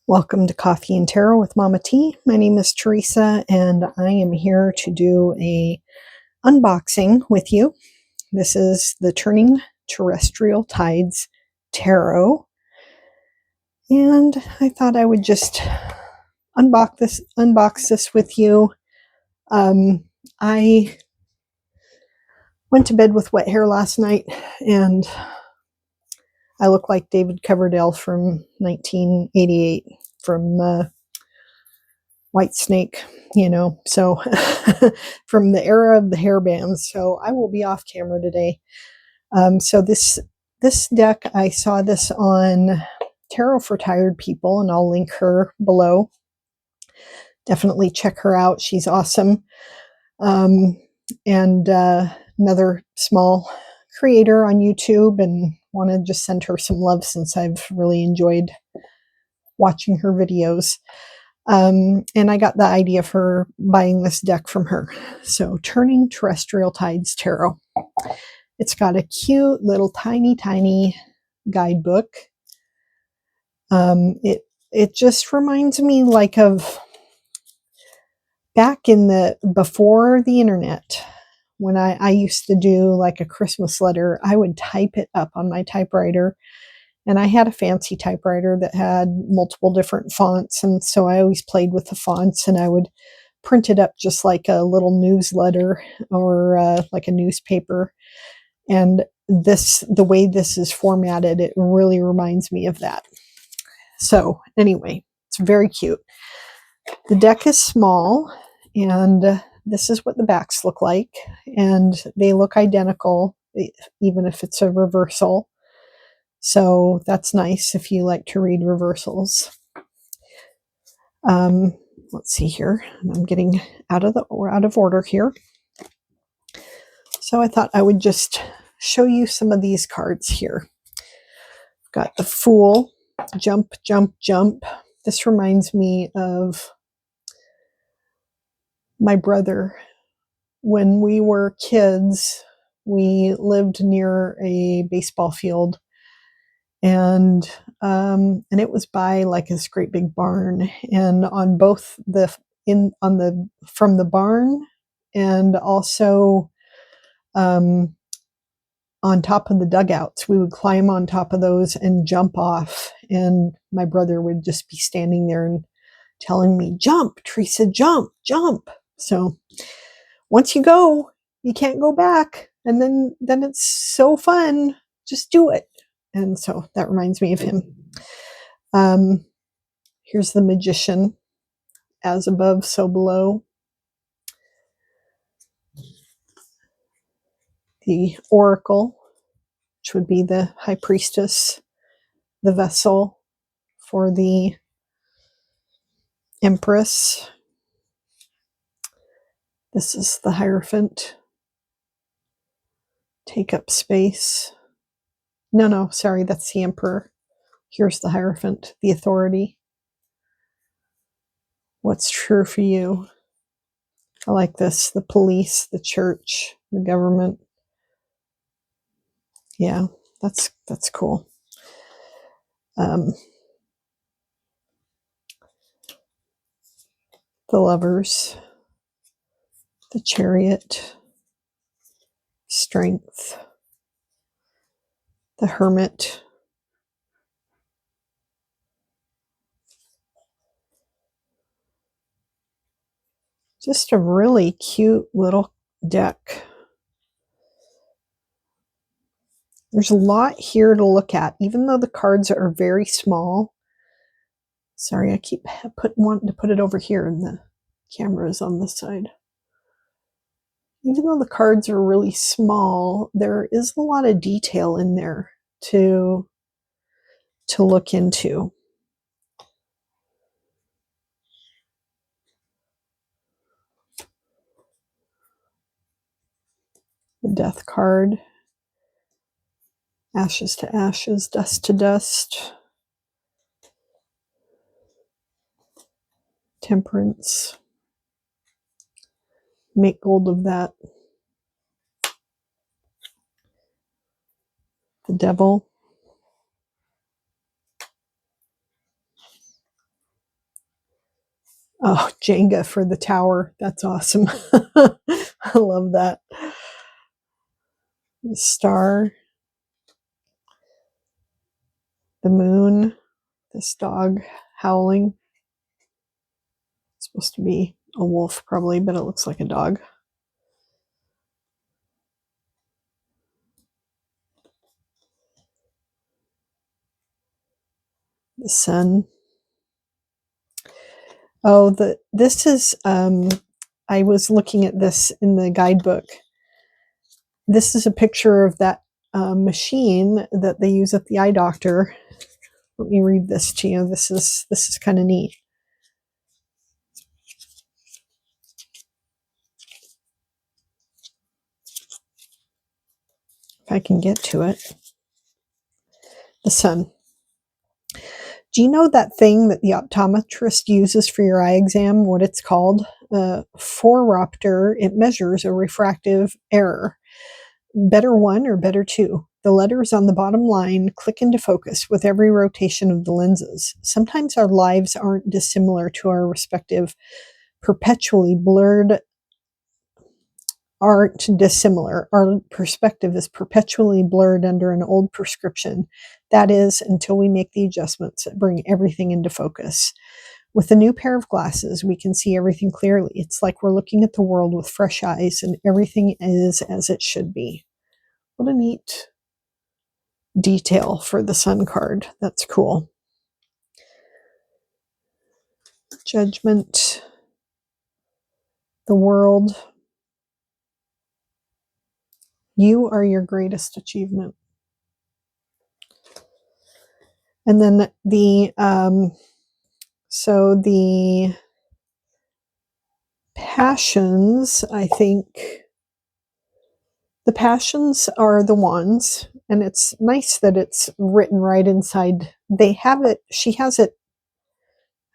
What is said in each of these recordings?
Welcome to Coffee and Tarot with Mama T. My name is Teresa and I am here to do a unboxing with you. This is the Turning Terrestrial Tides Tarot. And I thought I would just unbox this with you. I went to bed with wet hair last night and I look like David Coverdale from 1988 from White Snake, so from the era of the hair bands. So I will be off camera today. So this deck, I saw this on Tarot for Tired People, and I'll link her below. Definitely check her out. She's awesome. And another small creator on YouTube, and want to just send her some love since I've really enjoyed watching her videos. And I got the idea for buying this deck from her. So Turning Terrestrial Tides Tarot. It's got a cute little tiny guidebook. It just reminds me like of back in before the internet, when I used to do like a Christmas letter. I would type it up on my typewriter. And I had a fancy typewriter that had multiple different fonts. And so I always played with the fonts, and I would print it up just like a little newsletter or like a newspaper. And the way this is formatted, it really reminds me of that. So anyway, it's very cute. The deck is small, and this is what the backs look like. And they look identical, even if it's a reversal. So that's nice if you like to read reversals. Let's see here. I'm getting out of order here. So I thought I would just show you some of these cards here. Got the Fool, Jump, Jump, Jump. This reminds me of my brother. When we were kids, we lived near a baseball field. And it was by like this great big barn, and on both from the barn and also on top of the dugouts, we would climb on top of those and jump off. And my brother would just be standing there and telling me, "Jump, Teresa, jump, jump." So once you go, you can't go back, and then it's so fun. Just do it. And so that reminds me of him. Here's the Magician, as above, so below. The Oracle, which would be the High Priestess, the Vessel for the Empress. This is the Hierophant. Take up space. No, sorry, that's the Emperor. Here's the Hierophant, the Authority. What's true for you? I like this. The Police, the Church, the Government. Yeah, that's cool. The Lovers, the Chariot, Strength, the Hermit, just a really cute little deck. There's a lot here to look at, even though the cards are very small. Sorry, I keep wanting to put it over here, and the camera is on this side. Even though the cards are really small, there is a lot of detail in there to look into. The Death card. Ashes to ashes, dust to dust. Temperance. Make gold of that. The Devil. Oh, Jenga for the tower. That's awesome. I love that. The star, the moon, this dog howling. It's supposed to be a wolf probably, but it looks like a dog. The sun. Oh, this is, I was looking at this in the guidebook. This is a picture of that machine that they use at the eye doctor. Let me read this to you. This is kind of neat. If I can get to it. The sun. Do you know that thing that the optometrist uses for your eye exam, what it's called? Phoropter. It measures a refractive error. Better 1 or better 2. The letters on the bottom line click into focus with every rotation of the lenses. Sometimes our lives aren't dissimilar to our respective perpetually blurred aren't dissimilar. Our perspective is perpetually blurred under an old prescription. That is, until we make the adjustments that bring everything into focus. With a new pair of glasses, we can see everything clearly. It's like we're looking at the world with fresh eyes and everything is as it should be. What a neat detail for the sun card. That's cool. Judgment. The world. You are your greatest achievement. And then the passions, I think the passions are the ones, and it's nice that it's written right inside. They have it, she has it,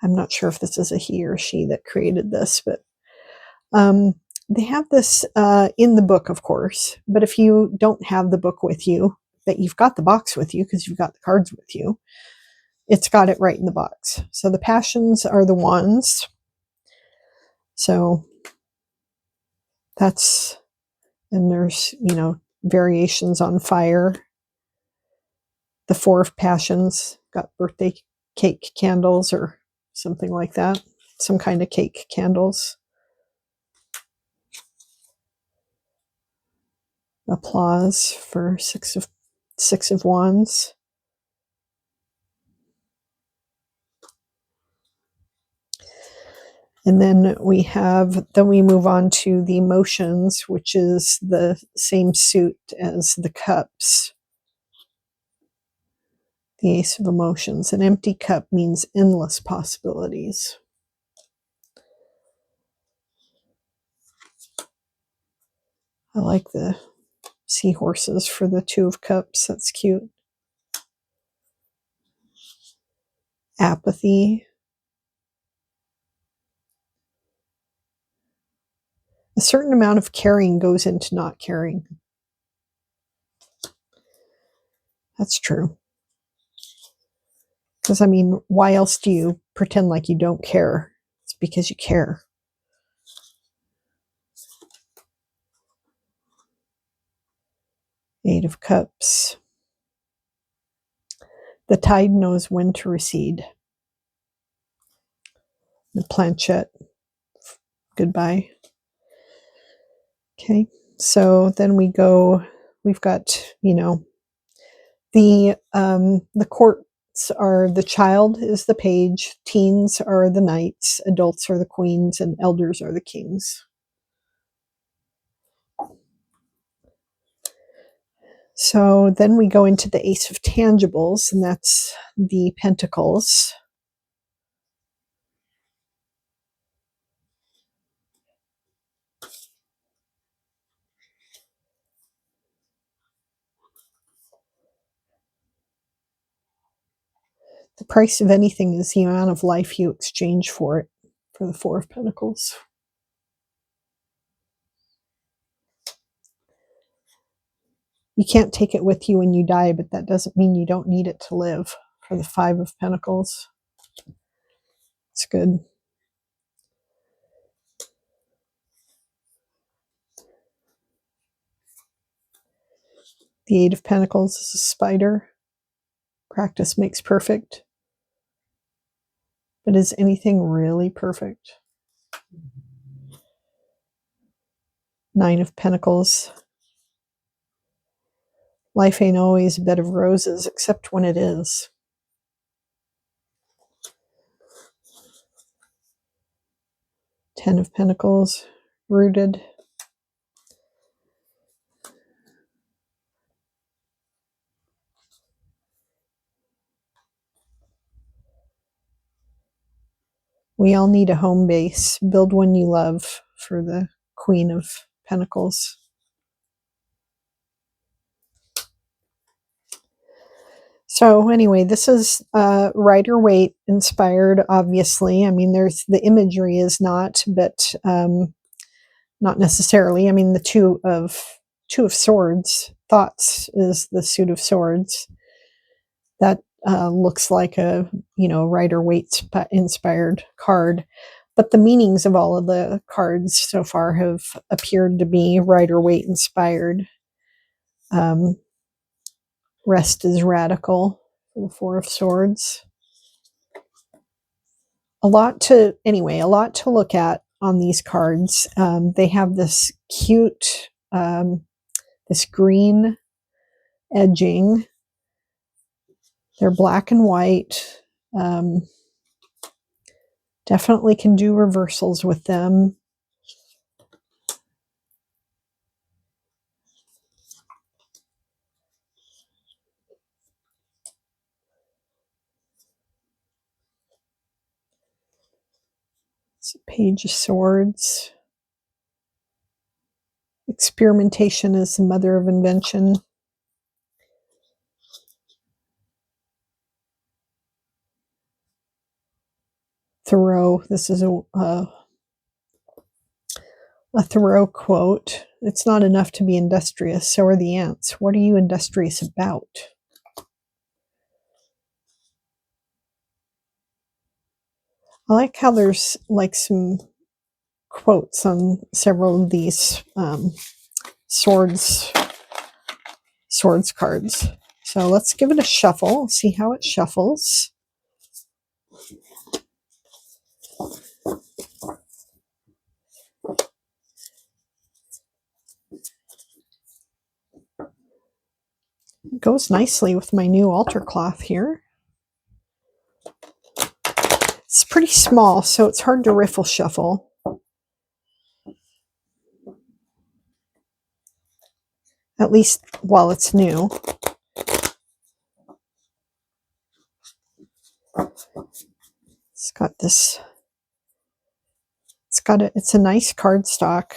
I'm not sure if this is a he or she that created this, but they have this in the book, of course, but if you don't have the book with you, that you've got the box with you because you've got the cards with you, it's got it right in the box. So the passions are the ones. So that's, and there's, variations on fire. The 4 of passions, got birthday cake candles or something like that. Some kind of cake candles. Applause for 6 of wands. And then we move on to the emotions, which is the same suit as the cups. The Ace of Emotions. An empty cup means endless possibilities. I like the seahorses for the 2 of Cups. That's cute. Apathy. A certain amount of caring goes into not caring. That's true. Because, why else do you pretend like you don't care? It's because you care. Eight of Cups. The tide knows when to recede. The planchette. Goodbye. Okay, so then we've got, the courts are the child is the page, teens are the knights, adults are the queens, and elders are the kings. So then we go into the Ace of Tangibles, and that's the Pentacles. The price of anything is the amount of life you exchange for it, for the 4 of Pentacles. You can't take it with you when you die, but that doesn't mean you don't need it to live, for the 5 of Pentacles. It's good. The Eight of Pentacles is a spider. Practice makes perfect. But is anything really perfect? Nine of Pentacles. Life ain't always a bed of roses, except when it is. Ten of Pentacles. Rooted. We all need a home base. Build one you love, for the Queen of Pentacles. So anyway, this is Rider-Waite inspired, obviously. I mean, there's the imagery is not, but not necessarily. I mean, the two of Swords, Thoughts is the suit of swords. That looks like a, Rider-Waite inspired card. But the meanings of all of the cards so far have appeared to be Rider-Waite inspired. Rest is radical for the Four of Swords. A lot to look at on these cards. They have this cute, this green edging. They're black and white. Definitely can do reversals with them. It's a Page of Swords. Experimentation is the mother of invention. Thoreau. This is a Thoreau quote. It's not enough to be industrious, so are the ants. What are you industrious about? I like how there's like some quotes on several of these swords cards. So let's give it a shuffle, see how it shuffles. It goes nicely with my new altar cloth here. It's pretty small, so it's hard to riffle shuffle. At least while it's new. It's got this, it's a nice cardstock.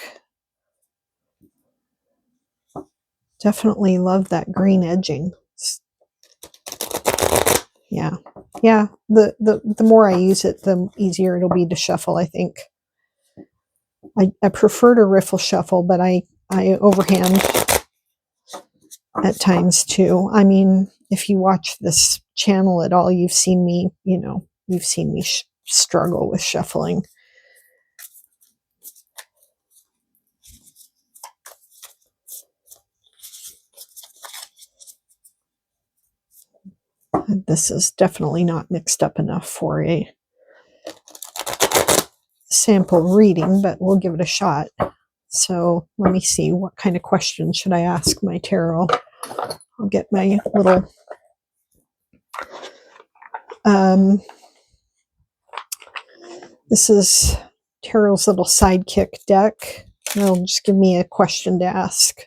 Definitely love that green edging. Yeah. The more I use it, the easier it'll be to shuffle, I think. I prefer to riffle shuffle, but I overhand at times too. I mean, if you watch this channel at all, you've seen me, struggle with shuffling. This is definitely not mixed up enough for a sample reading, but we'll give it a shot. So let me see, what kind of questions should I ask my tarot? I'll get my little this is Tarot's little Sidekick deck. It'll just give me a question to ask.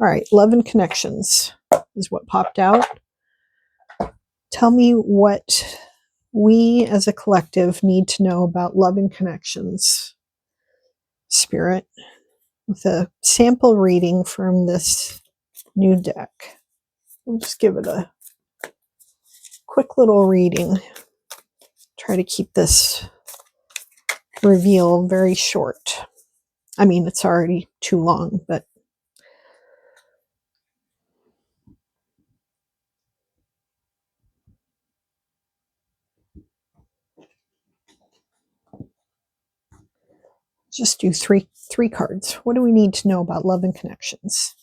All right, love and connections is what popped out. Tell me what we as a collective need to know about love and connections, Spirit, with a sample reading from this new deck. We'll just give it a quick little reading. Try to keep this reveal very short. I mean, it's already too long, but just do three cards. What do we need to know about love and connections?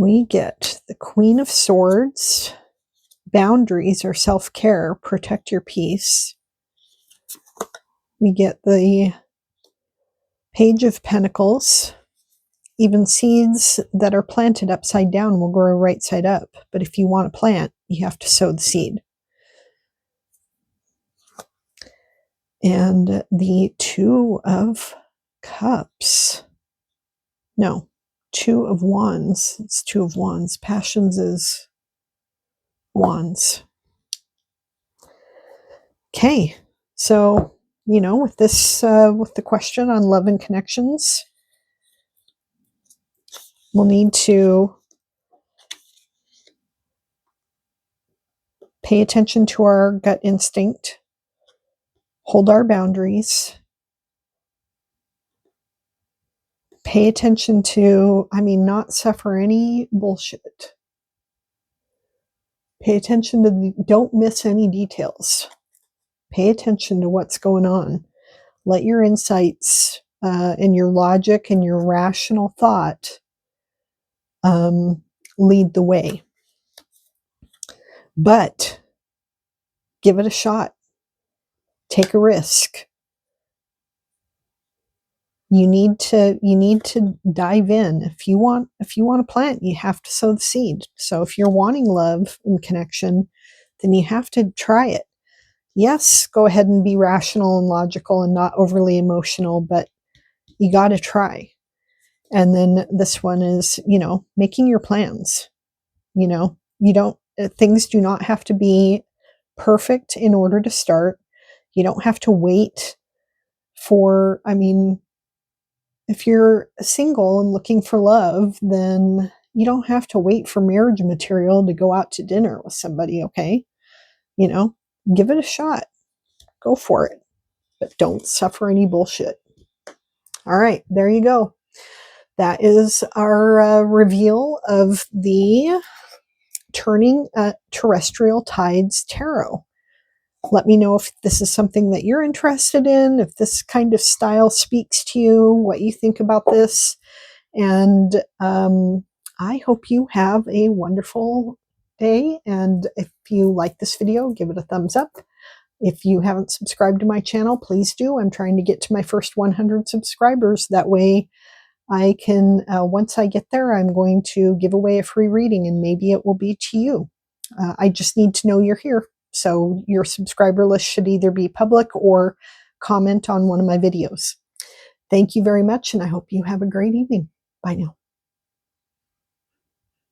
We get the Queen of Swords, boundaries or self-care, protect your peace. We get the Page of Pentacles. Even seeds that are planted upside down will grow right side up. But if you want to plant, you have to sow the seed. And the Two of Cups. No, Two of Wands. It's Two of Wands. Passions is Wands. Okay, so, with this, with the question on love and connections, we'll need to pay attention to our gut instinct, hold our boundaries, pay attention to, not suffer any bullshit. Pay attention to, don't miss any details. Pay attention to what's going on. Let your insights and your logic and your rational thought lead the way. But give it a shot. Take a risk. You need to dive in. If you want to plant, you have to sow the seed. So if you're wanting love and connection, then you have to try it. Yes, go ahead and be rational and logical and not overly emotional, but you got to try. And then this one is, making your plans. Things do not have to be perfect in order to start. You don't have to wait for, if you're single and looking for love, then you don't have to wait for marriage material to go out to dinner with somebody, okay? Give it a shot. Go for it. But don't suffer any bullshit. All right, there you go. That is our reveal of the Turning Terrestrial Tides Tarot. Let me know if this is something that you're interested in, if this kind of style speaks to you, what you think about this. And I hope you have a wonderful day. And if you like this video, give it a thumbs up. If you haven't subscribed to my channel, please do. I'm trying to get to my first 100 subscribers. That way I can, once I get there, I'm going to give away a free reading, and maybe it will be to you. I just need to know you're here. So your subscriber list should either be public or comment on one of my videos. Thank you very much, and I hope you have a great evening. Bye now.